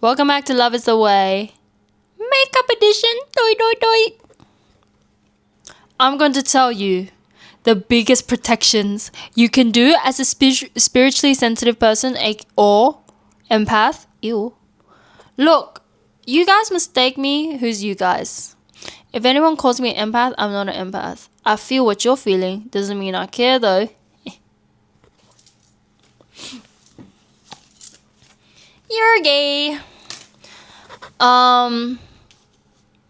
Welcome back to Love is the Way. Makeup edition. Doi doi doi. I'm going to tell you the biggest protections you can do as a spiritually sensitive person or empath. Ew. Look, you guys mistake me. Who's you guys? If anyone calls me an empath, I'm not an empath. I feel what you're feeling. Doesn't mean I care though. You're gay.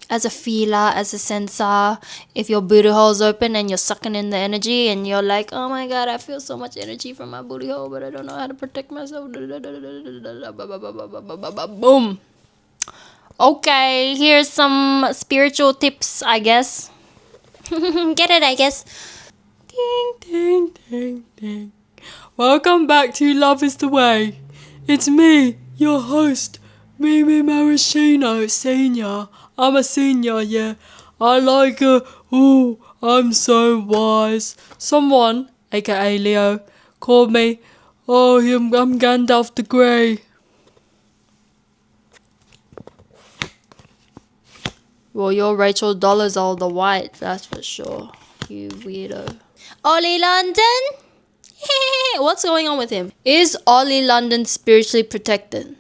As a feeler, as a sensor, if your booty hole's open and you're sucking in the energy and you're like, oh my god, I feel so much energy from my booty hole, but I don't know how to protect myself. Boom. Okay, here's some spiritual tips, I guess. Get it, I guess. Ding, ding, ding, ding. Welcome back to Love is the Way. It's me, your host, Mimi Maraschino, senior. I'm a senior, yeah. I like it. Ooh, I'm so wise. Someone, aka Leo, called me, I'm Gandalf the Grey. Well, you're Rachel Dolezal the White, that's for sure. You weirdo. Ollie London? What's going on with him? Is Ollie London spiritually protected?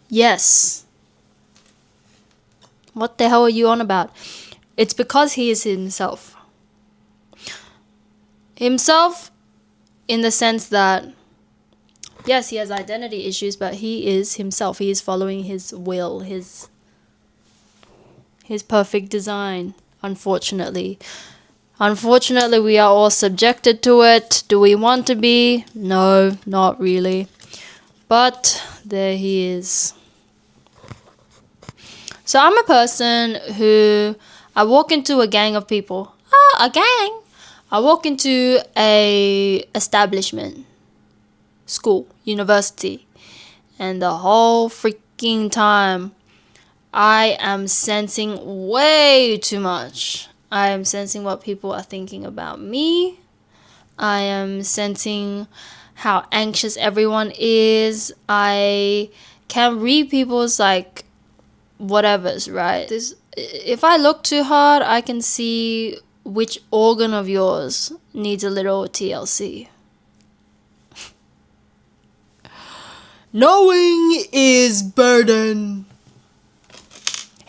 Yes. What the hell are you on about? It's because he is himself. Himself in the sense that, yes, he has identity issues, but he is himself. He is following his will, his perfect design, unfortunately. Unfortunately, we are all subjected to it. Do we want to be? No, not really. But there he is. So I'm a person who, I walk into a gang of people. A gang? I walk into a establishment, school, university, and the whole freaking time I am sensing way too much. I am sensing what people are thinking about me. I am sensing how anxious everyone is. I can read people's whatevers, right? If I look too hard, I can see which organ of yours needs a little TLC. Knowing is burden.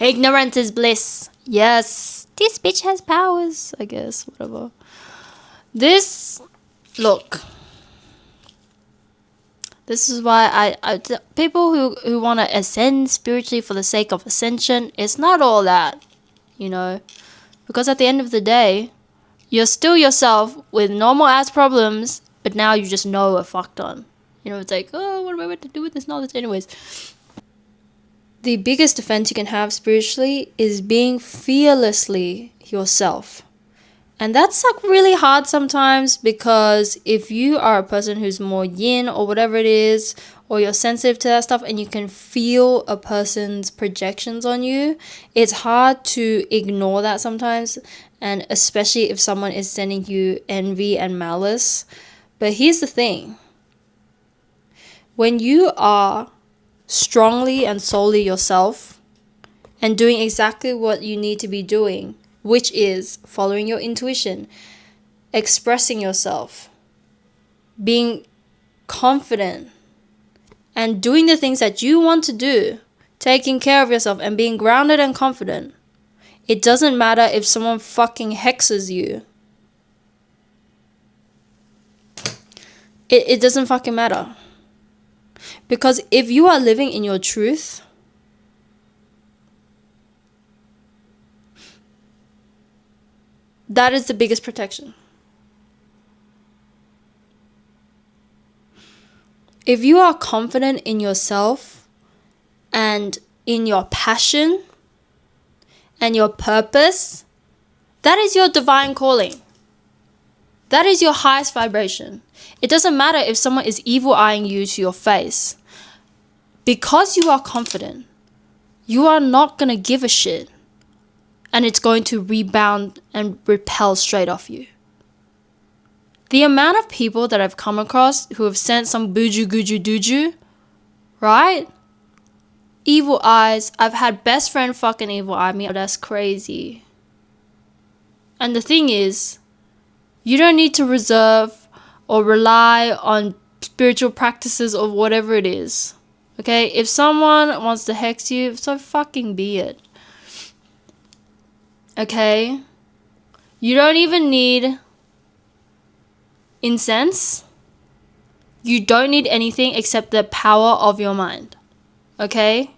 Ignorance is bliss. Yes. This bitch has powers, I guess. Whatever. Look. This is why people who want to ascend spiritually for the sake of ascension, it's not all that, because at the end of the day, you're still yourself with normal ass problems, but now you just know a fuck ton. It's like, oh, what am I meant to do with this knowledge anyways? The biggest defense you can have spiritually is being fearlessly yourself. And that's really hard sometimes, because if you are a person who's more yin or whatever it is, or you're sensitive to that stuff and you can feel a person's projections on you, it's hard to ignore that sometimes, and especially if someone is sending you envy and malice. But here's the thing. When you are strongly and solely yourself and doing exactly what you need to be doing, which is following your intuition, expressing yourself, being confident, and doing the things that you want to do, taking care of yourself and being grounded and confident, it doesn't matter if someone fucking hexes you. It doesn't fucking matter. Because if you are living in your truth, that is the biggest protection. If you are confident in yourself and in your passion and your purpose, that is your divine calling. That is your highest vibration. It doesn't matter if someone is evil-eyeing you to your face. Because you are confident, you are not going to give a shit. And it's going to rebound and repel straight off you. The amount of people that I've come across who have sent some booju gooju dooju right? Evil eyes. I've had best friend fucking evil eye me. That's crazy. And the thing is, you don't need to reserve or rely on spiritual practices or whatever it is. Okay? If someone wants to hex you, so fucking be it. Okay? You don't even need incense. You don't need anything except the power of your mind. Okay?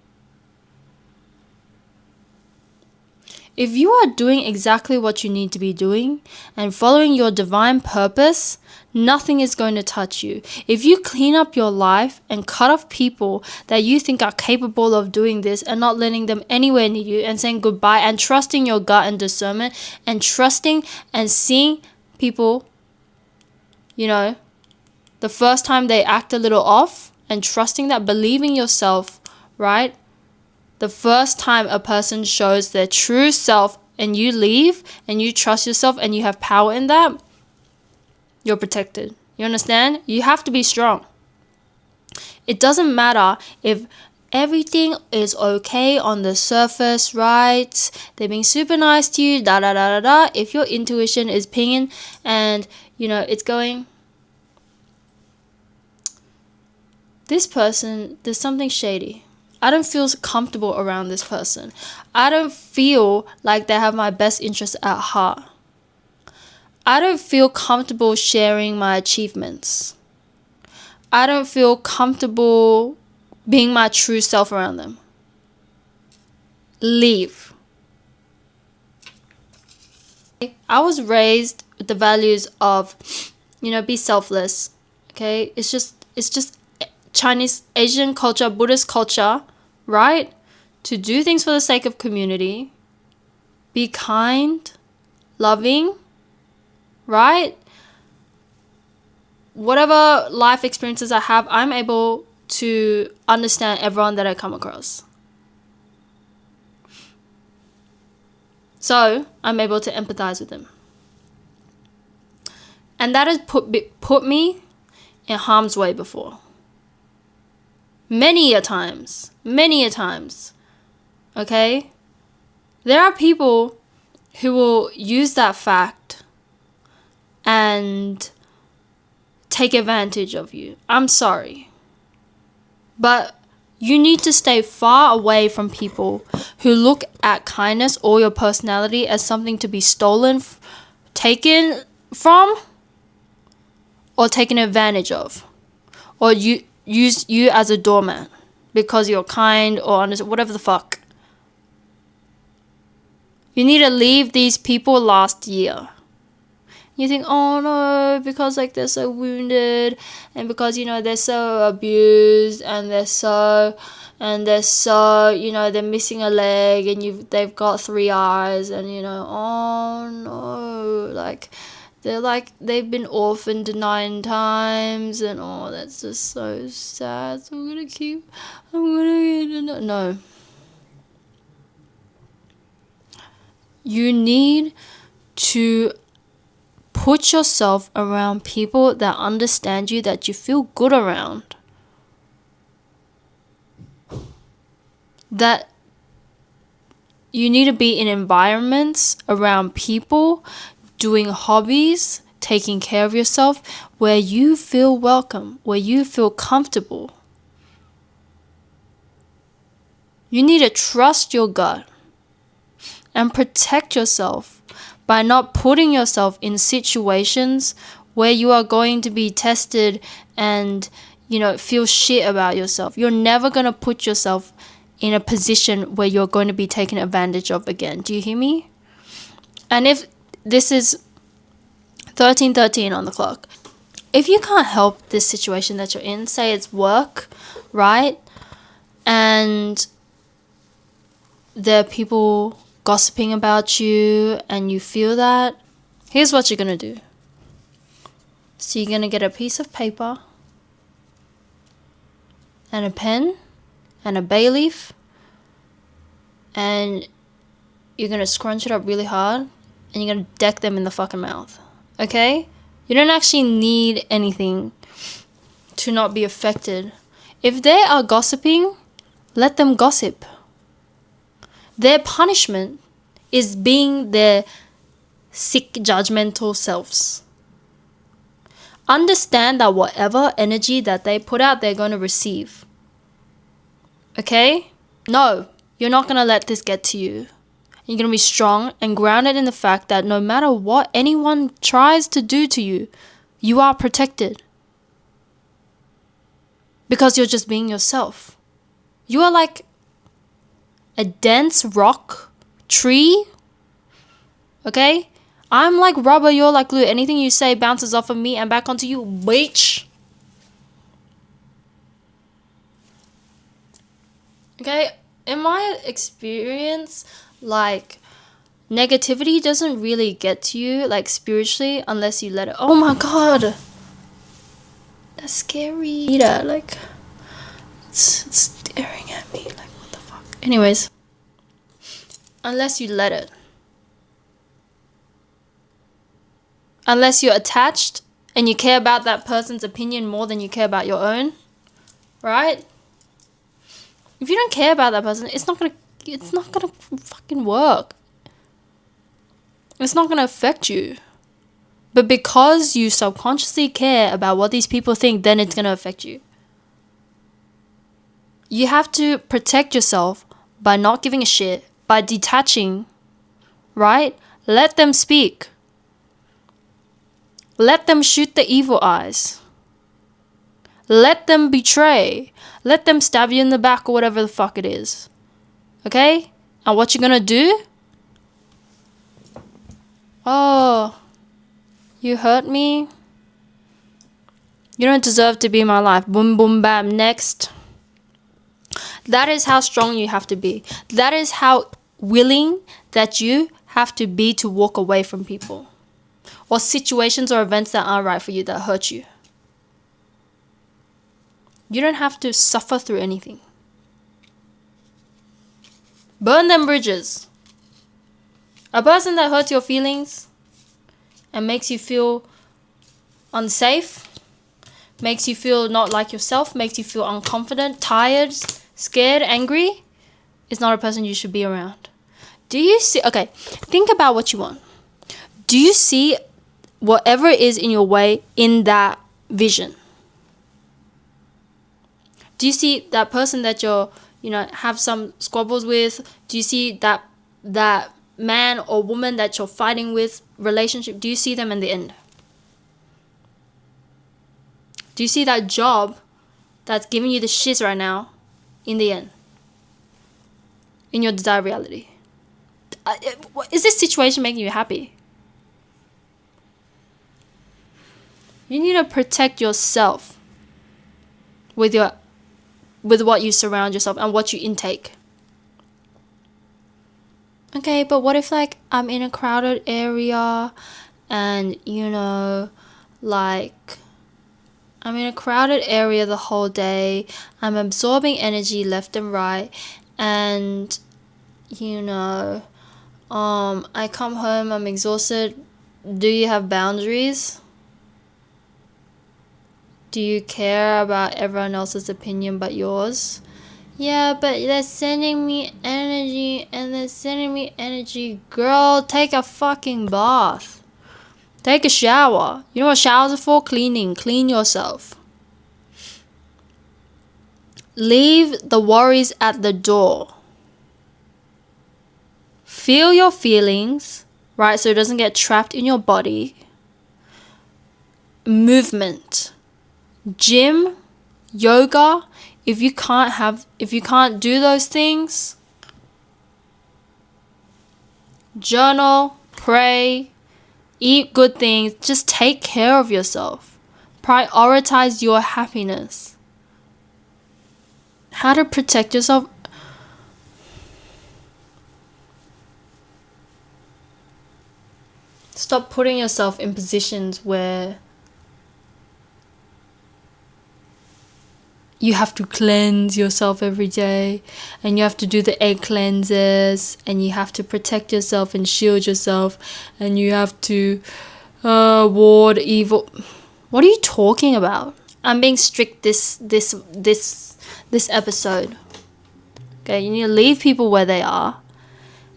If you are doing exactly what you need to be doing and following your divine purpose, nothing is going to touch you. If you clean up your life and cut off people that you think are capable of doing this and not letting them anywhere near you and saying goodbye and trusting your gut and discernment and trusting and seeing people, you know, the first time they act a little off and trusting that, believing yourself, right? The first time a person shows their true self and you leave and you trust yourself and you have power in that, you're protected. You understand? You have to be strong. It doesn't matter if everything is okay on the surface, right? They're being super nice to you, da da da da da. If your intuition is pinging and, you know, it's going, this person, there's something shady. I don't feel comfortable around this person. I don't feel like they have my best interest at heart. I don't feel comfortable sharing my achievements. I don't feel comfortable being my true self around them. Leave. I was raised with the values of, you know, be selfless. Okay? It's just Chinese, Asian culture, Buddhist culture, right? To do things for the sake of community, be kind, loving, right? Whatever life experiences I have, I'm able to understand everyone that I come across. So I'm able to empathize with them. And that has put me in harm's way before. Many a times. Okay? There are people who will use that fact and take advantage of you. I'm sorry. But you need to stay far away from people who look at kindness or your personality as something to be stolen, taken from, or taken advantage of. Or use you as a doormat because you're kind or whatever the fuck. You need to leave these people last year. You think, oh no, because like they're so wounded and because, you know, they're so abused and they're so, you know, they're missing a leg and they've got 3 eyes and, you know, oh no, like they've been orphaned 9 times and oh, that's just so sad. So I'm gonna no. You need to put yourself around people that understand you, that you feel good around. That you need to be in environments around people doing hobbies, taking care of yourself, where you feel welcome, where you feel comfortable. You need to trust your gut and protect yourself by not putting yourself in situations where you are going to be tested and, you know, feel shit about yourself. You're never going to put yourself in a position where you're going to be taken advantage of again. Do you hear me? And if this is 13:13 on the clock, if you can't help this situation that you're in, say it's work, right? And there are people gossiping about you and you feel that, here's what you're going to do. So you're going to get a piece of paper and a pen and a bay leaf and you're going to scrunch it up really hard and you're going to deck them in the fucking mouth. Okay? You don't actually need anything to not be affected. If they are gossiping, let them gossip. Their punishment is being their sick, judgmental selves. Understand that whatever energy that they put out, they're going to receive. Okay? No, you're not going to let this get to you. You're going to be strong and grounded in the fact that no matter what anyone tries to do to you, you are protected. Because you're just being yourself. You are like a dense rock, tree. Okay? I'm like rubber, you're like glue. Anything you say bounces off of me and back onto you, bitch. Okay? In my experience, like, negativity doesn't really get to you, like, spiritually, unless you let it. Oh my god. That's scary. Yeah, like, it's staring at me. Like, what the fuck? Anyways. Unless you let it. Unless you're attached and you care about that person's opinion more than you care about your own. Right? If you don't care about that person, it's not gonna fucking work. It's not gonna affect you. But because you subconsciously care about what these people think, then it's gonna affect you. You have to protect yourself by not giving a shit, by detaching, right? Let them speak. Let them shoot the evil eyes. Let them betray. Let them stab you in the back or whatever the fuck it is. Okay? And what you're gonna do? Oh, you hurt me? You don't deserve to be in my life. Boom, boom, bam. Next. That is how strong you have to be. That is how willing that you have to be to walk away from people. Or situations or events that aren't right for you, that hurt you. You don't have to suffer through anything. Burn them bridges. A person that hurts your feelings and makes you feel unsafe, makes you feel not like yourself, makes you feel unconfident, tired, scared, angry, is not a person you should be around. Do you see? Okay, think about what you want. Do you see whatever is in your way in that vision? Do you see that person that you're, have some squabbles with? Do you see that man or woman that you're fighting with, relationship? Do you see them in the end? Do you see that job that's giving you the shits right now in the end? In your desired reality? Is this situation making you happy? You need to protect yourself with what you surround yourself and what you intake. Okay, but what if like I'm in a crowded area and I'm in a crowded area the whole day, I'm absorbing energy left and right, and I come home, I'm exhausted. Do you have boundaries? Do you care about everyone else's opinion but yours? Yeah, but they're sending me energy and they're sending me energy. Girl, take a fucking bath. Take a shower. You know what showers are for? Cleaning. Clean yourself. Leave the worries at the door. Feel your feelings, right? So it doesn't get trapped in your body. Movement. Gym, yoga. If you can't do those things, journal, pray, eat good things. Just take care of yourself. Prioritize your happiness. How to protect yourself? Stop putting yourself in positions where you have to cleanse yourself every day, and you have to do the egg cleanses, and you have to protect yourself and shield yourself, and you have to ward evil. What are you talking about? I'm being strict this episode. Okay, you need to leave people where they are,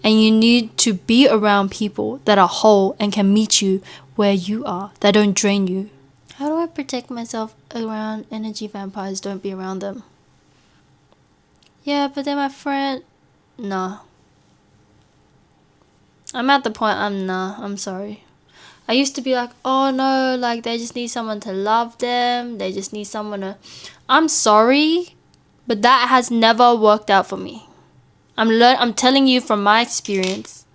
and you need to be around people that are whole and can meet you where you are, that don't drain you. How do I protect myself around energy vampires? Don't be around them. Yeah, but they're my friend. Nah. I'm at the point I'm sorry. I used to be like, oh no, like they just need someone to love them. They just need someone to... I'm sorry, but that has never worked out for me. I'm telling you from my experience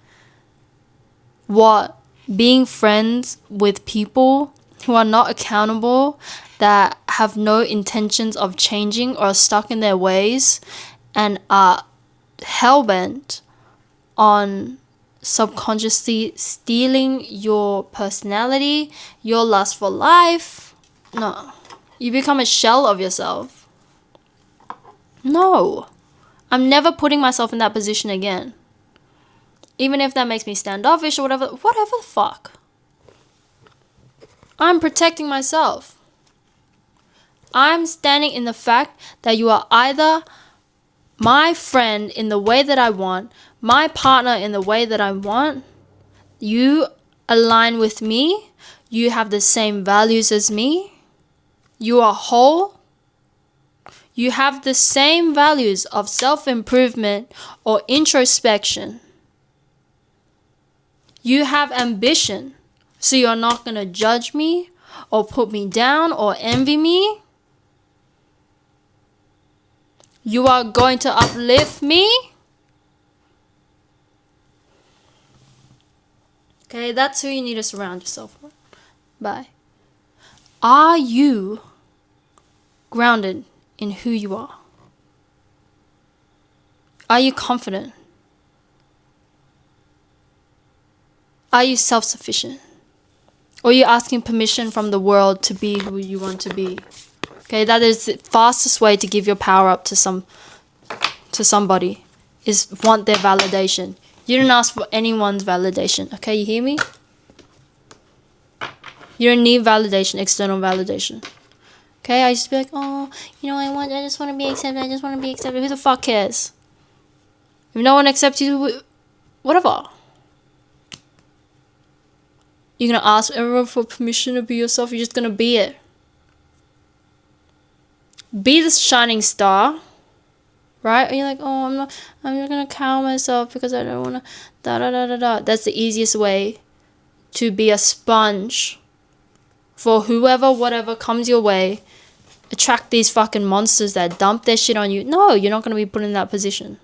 what being friends with people who are not accountable, that have no intentions of changing or are stuck in their ways and are hell-bent on subconsciously stealing your personality, your lust for life. No. You become a shell of yourself. No. I'm never putting myself in that position again. Even if that makes me standoffish or whatever the fuck. I'm protecting myself. I'm standing in the fact that you are either my friend in the way that I want, my partner in the way that I want. You align with me. You have the same values as me. You are whole. You have the same values of self-improvement or introspection. You have ambition. So you're not going to judge me or put me down or envy me. You are going to uplift me. Okay, that's who you need to surround yourself with. Bye. Are you grounded in who you are? Are you confident? Are you self-sufficient? Or are you asking permission from the world to be who you want to be? Okay, that is the fastest way to give your power up to somebody, is want their validation. You didn't ask for anyone's validation. Okay, you hear me? You don't need validation, external validation. Okay, I used to be like, oh, I just want to be accepted. I just want to be accepted. Who the fuck cares? If no one accepts you, whatever. You're going to ask everyone for permission to be yourself. You're just going to be it. Be the shining star. Right? And you're like, oh, I'm just going to cower myself because I don't want to da-da-da-da-da. That's the easiest way to be a sponge for whoever, whatever comes your way. Attract these fucking monsters that dump their shit on you. No, you're not going to be put in that position.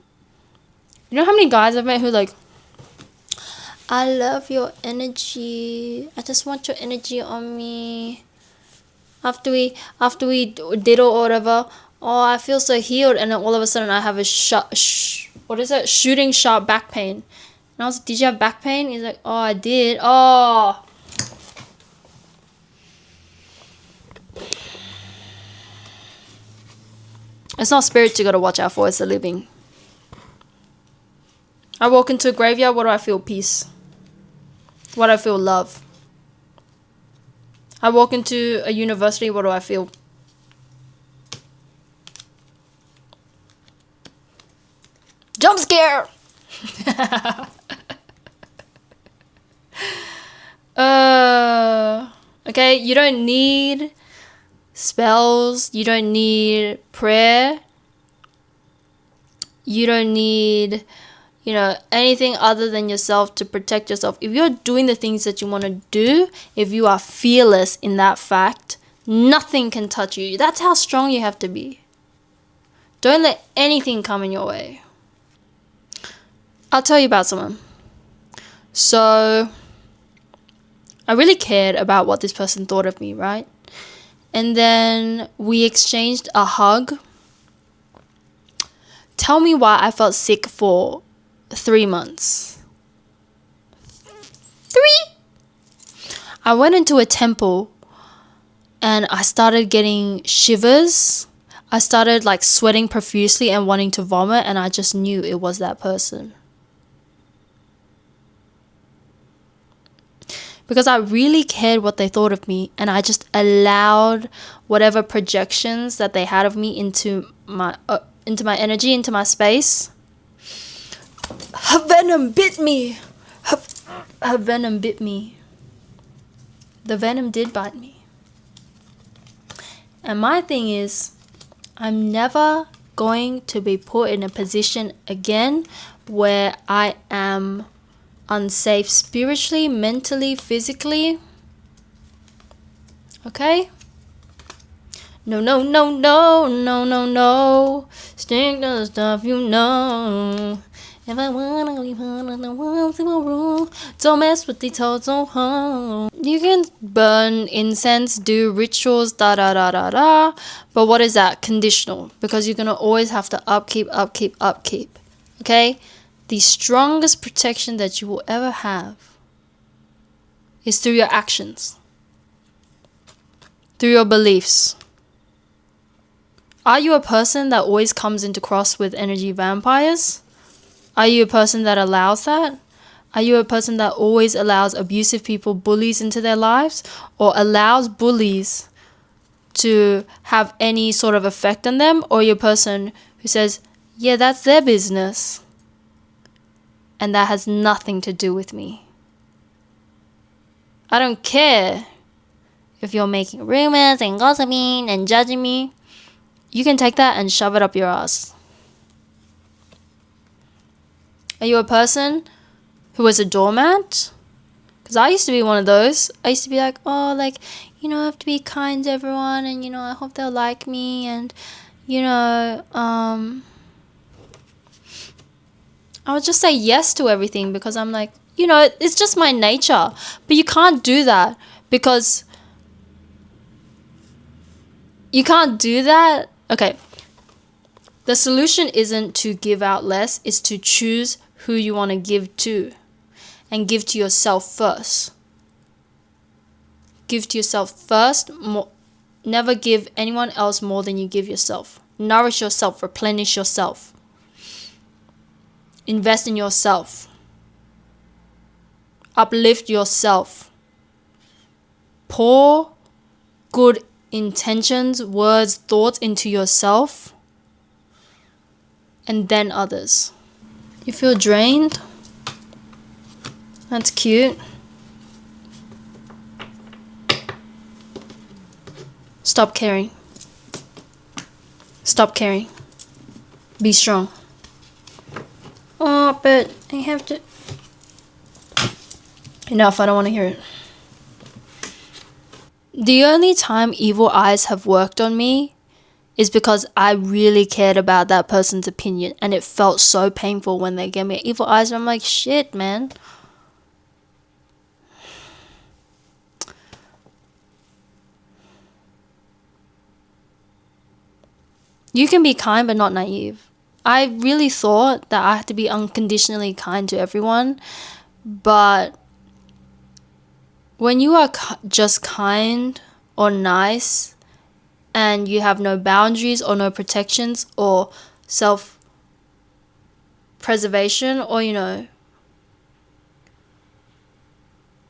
You know how many guys I've met who like, I love your energy. I just want your energy on me. After we did or whatever, oh, I feel so healed, and then all of a sudden I have a shooting sharp back pain. And I was like, did you have back pain? He's like, oh, I did. Oh. It's not spirits you gotta watch out for, it's the living. I walk into a graveyard, what do I feel? Peace. What do I feel? Love. I walk into a university, what do I feel? Jump scare! Okay, you don't need spells. You don't need prayer. You don't need, anything other than yourself to protect yourself. If you're doing the things that you want to do, if you are fearless in that fact, nothing can touch you. That's how strong you have to be. Don't let anything come in your way. I'll tell you about someone. So, I really cared about what this person thought of me, right? And then we exchanged a hug. Tell me why I felt sick for 3 months. 3? I went into a temple and I started getting shivers. I started like sweating profusely and wanting to vomit, and I just knew it was that person. because I really cared what they thought of me, and I just allowed whatever projections that they had of me into my energy, into my space. Her venom bit me. Her venom bit me. The venom did bite me. And my thing is, I'm never going to be put in a position again where I am unsafe spiritually, mentally, physically. Okay? No, no, no, no, no, no, no. Stick to the stuff you know. If I wanna be part of the world to a rule, don't mess with the total home. You can burn incense, do rituals, da da da da da. But what is that? Conditional. Because you're gonna always have to upkeep. Okay? The strongest protection that you will ever have is through your actions, through your beliefs. Are you a person that always comes into cross with energy vampires? Are you a person that allows that? Are you a person that always allows abusive people, bullies into their lives, or allows bullies to have any sort of effect on them? Or are you a person who says, yeah, that's their business, and that has nothing to do with me? I don't care if you're making rumors and gossiping and judging me. You can take that and shove it up your ass. Are you a person who is a doormat? Because I used to be one of those. I used to be like, oh, like, you know, I have to be kind to everyone, and, you know, I hope they'll like me, and, you know, I would just say yes to everything because I'm like, you know, it's just my nature. But you can't do that because you can't do that. Okay. The solution isn't to give out less, it's to choose who you want to give to, and give to yourself first. Give to yourself first. Never give anyone else more than you give yourself. Nourish yourself, replenish yourself. Invest in yourself. Uplift yourself. Pour good intentions, words, thoughts into yourself, and then others. You feel drained? That's cute. Stop caring. Stop caring. Be strong. Oh, but I have to... Enough, I don't want to hear it. The only time evil eyes have worked on me is because I really cared about that person's opinion, and it felt so painful when they gave me evil eyes, and I'm like, shit, man. You can be kind but not naive. I really thought that I had to be unconditionally kind to everyone, but when you are just kind or nice and you have no boundaries or no protections or self-preservation or, you know,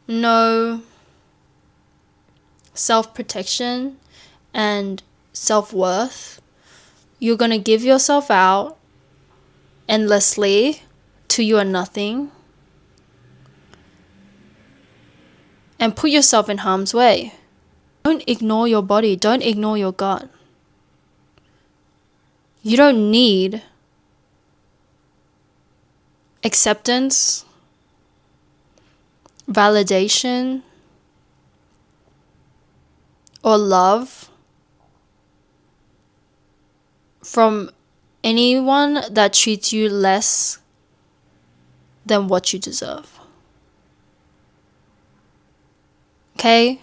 no self-protection and self-worth, you're going to give yourself out endlessly till you are nothing and put yourself in harm's way. Don't ignore your body. Don't ignore your gut. You don't need acceptance, validation, or love from anyone that treats you less than what you deserve. Okay?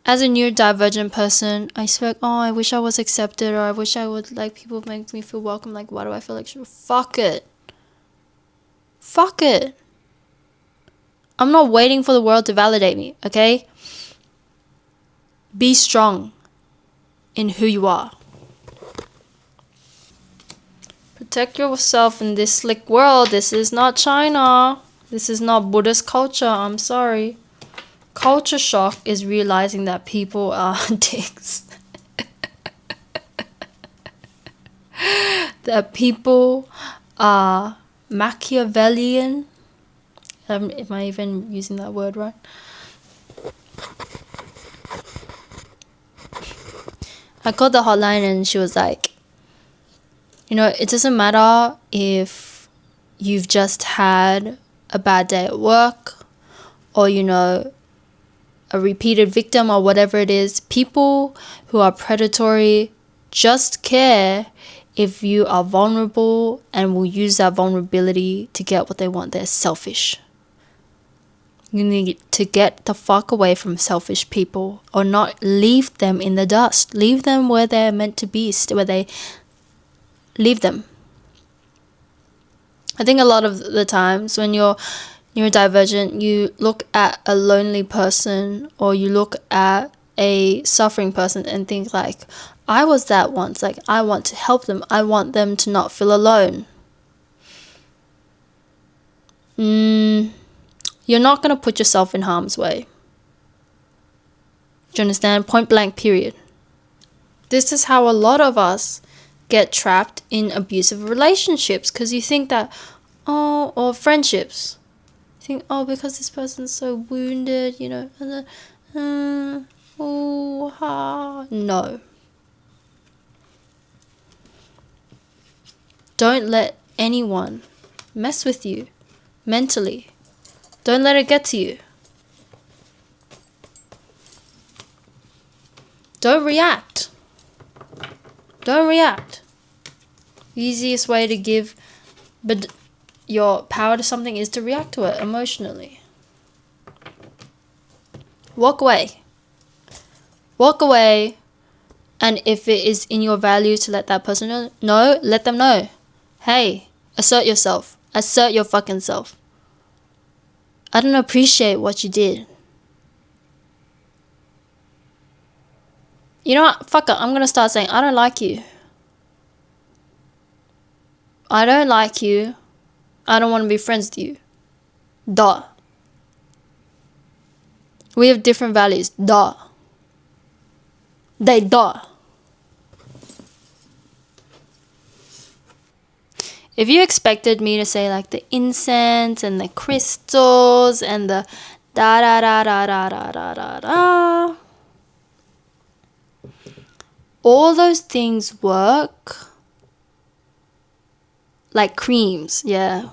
As a neurodivergent person, I expect, oh, I wish I was accepted, or I wish I would, like, people make me feel welcome. Like, why do I feel like shit? Fuck it. Fuck it. I'm not waiting for the world to validate me, okay? Be strong in who you are. Protect yourself in this slick world. This is not China. This is not Buddhist culture. I'm sorry. Culture shock is realizing that people are dicks. That people are Machiavellian. Am I even using that word right? I called the hotline and she was like, it doesn't matter if you've just had a bad day at work or, a repeated victim or whatever it is. People who are predatory just care if you are vulnerable and will use that vulnerability to get what they want. They're selfish. You need to get the fuck away from selfish people, or not leave them in the dust. Leave them where they're meant to be, where they leave them. I think a lot of the times when you're neurodivergent, you look at a lonely person or you look at a suffering person and think like, I was that once. Like, I want to help them. I want them to not feel alone. You're not going to put yourself in harm's way. Do you understand? Point blank, period. This is how a lot of us get trapped in abusive relationships, because you think that, or friendships. You think, because this person's so wounded, no. Don't let anyone mess with you mentally. Don't let it get to you. Don't react. Don't react. The easiest way to give your power to something is to react to it emotionally. Walk away. Walk away. And if it is in your value to let that person know, let them know. Hey, assert yourself. Assert your fucking self. I don't appreciate what you did. You know what? Fuck it. I'm going to start saying, I don't like you. I don't like you. I don't want to be friends with you. Duh. We have different values. Duh. Duh. If you expected me to say like the incense and the crystals and the da da da da da da da da da, all those things work like creams, yeah.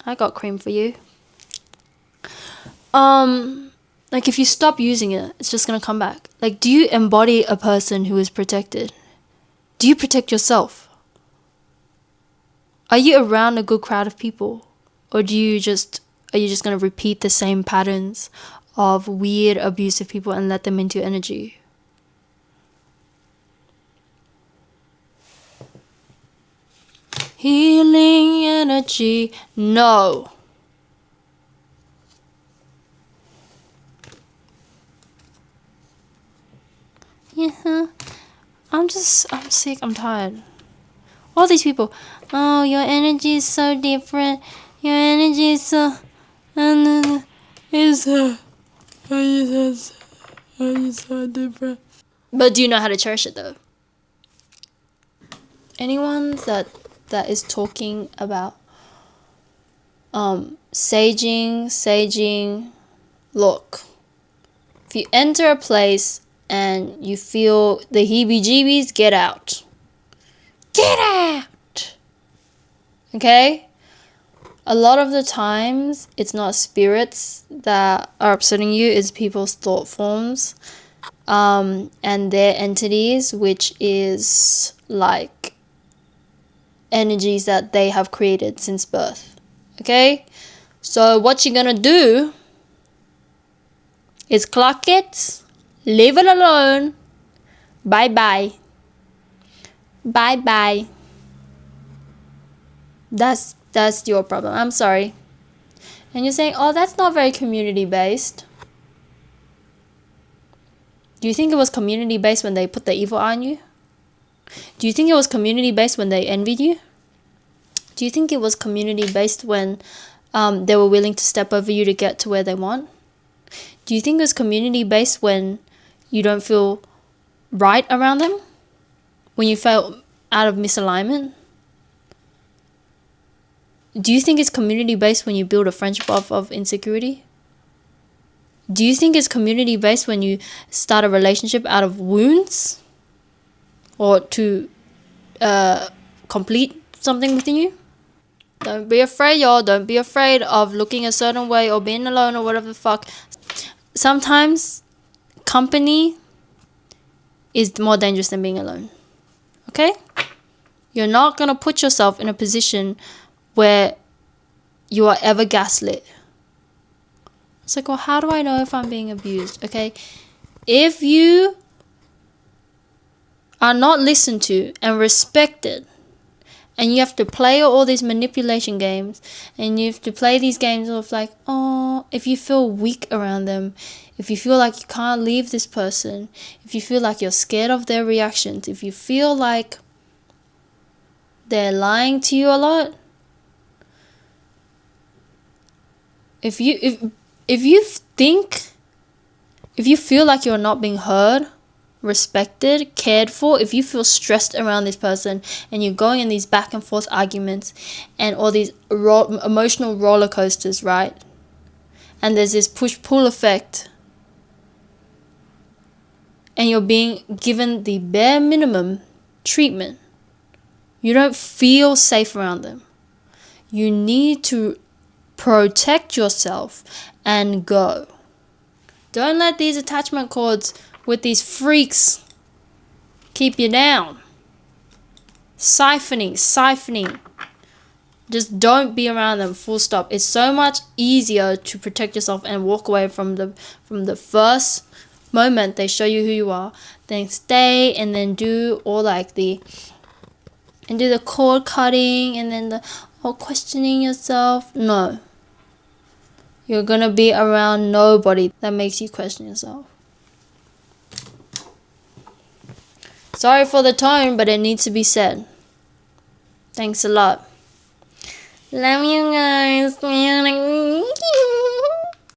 I got cream for you. Like if you stop using it, it's just gonna come back. Like, do you embody a person who is protected? Do you protect yourself? Are you around a good crowd of people? Or are you just gonna repeat the same patterns of weird, abusive people and let them into your energy? Healing energy, no. Yeah, I'm sick, I'm tired. All these people, your energy is so different. Your energy is so, is so different. But do you know how to cherish it though? Anyone that is talking about saging, look. If you enter a place and you feel the heebie-jeebies, get out. Get out! Okay? A lot of the times, it's not spirits that are upsetting you, it's people's thought forms and their entities, which is like energies that they have created since birth. Okay? So what you're gonna do is clock it, leave it alone, bye-bye. Bye-bye. That's your problem. I'm sorry. And you're saying, that's not very community-based. Do you think it was community-based when they put the evil eye on you? Do you think it was community-based when they envied you? Do you think it was community based when they were willing to step over you to get to where they want? Do you think it was community based when you don't feel right around them? When you felt out of misalignment? Do you think it's community based when you build a friendship off of insecurity? Do you think it's community based when you start a relationship out of wounds? Or to complete something within you? Don't be afraid, y'all. Don't be afraid of looking a certain way or being alone or whatever the fuck. Sometimes company is more dangerous than being alone. Okay? You're not going to put yourself in a position where you are ever gaslit. It's like, well, how do I know if I'm being abused? Okay? If you are not listened to and respected, and you have to play all these manipulation games, and you have to play these games of like, oh, if you feel weak around them, if you feel like you can't leave this person, if you feel like you're scared of their reactions, if you feel like they're lying to you a lot, if you feel like you're not being heard, respected, cared for, if you feel stressed around this person and you're going in these back and forth arguments and all these emotional roller coasters, right? And there's this push-pull effect, and you're being given the bare minimum treatment, you don't feel safe around them. You need to protect yourself and go. Don't let these attachment cords with these freaks keep you down. Siphoning. Just don't be around them, full stop. It's so much easier to protect yourself and walk away from the first moment they show you who you are, then stay and then do all like the cord cutting and then the questioning yourself. No. You're gonna be around nobody that makes you question yourself. Sorry for the tone, but it needs to be said. Thanks a lot. Love you guys.